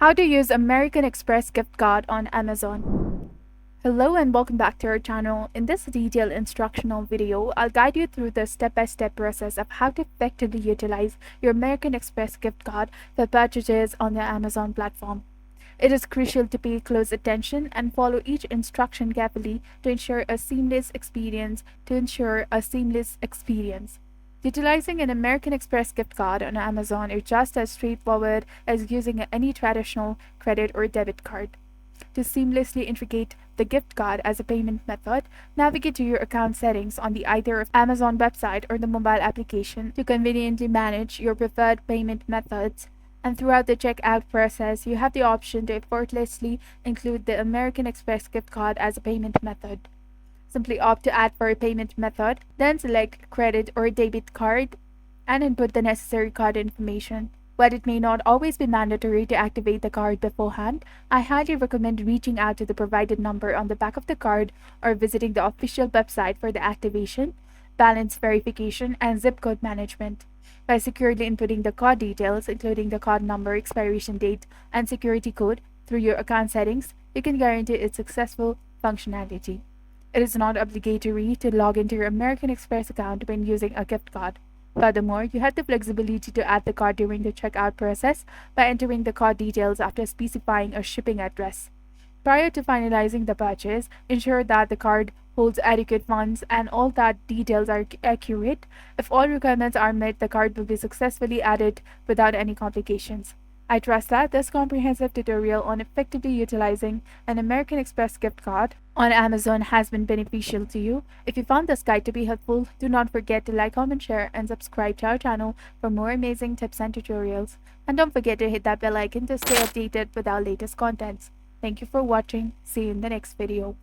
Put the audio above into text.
How to use American Express gift card on Amazon. Hello and welcome back to our channel. In this detailed instructional video, I'll guide you through the step-by-step process of how to effectively utilize your American Express gift card for purchases on the Amazon platform. It is crucial to pay close attention and follow each instruction carefully to ensure a seamless experience. Utilizing an American Express gift card on Amazon is just as straightforward as using any traditional credit or debit card. To seamlessly integrate the gift card as a payment method, navigate to your account settings on the either Amazon website or the mobile application to conveniently manage your preferred payment methods. And throughout the checkout process, you have the option to effortlessly include the American Express gift card as a payment method. Simply opt to add for a payment method, then select credit or debit card and input the necessary card information. While it may not always be mandatory to activate the card beforehand, I highly recommend reaching out to the provided number on the back of the card or visiting the official website for the activation, balance verification, and zip code management. By securely inputting the card details, including the card number, expiration date, and security code through your account settings, you can guarantee its successful functionality. It is not obligatory to log into your American Express account when using a gift card. Furthermore, you have the flexibility to add the card during the checkout process by entering the card details after specifying a shipping address. Prior to finalizing the purchase, ensure that the card holds adequate funds and all that details are accurate. If all requirements are met, the card will be successfully added without any complications. I trust that this comprehensive tutorial on effectively utilizing an American Express gift card on Amazon has been beneficial to you. If you found this guide to be helpful, do not forget to like, comment, share, and subscribe to our channel for more amazing tips and tutorials. And don't forget to hit that bell icon to stay updated with our latest contents. Thank you for watching. See you in the next video.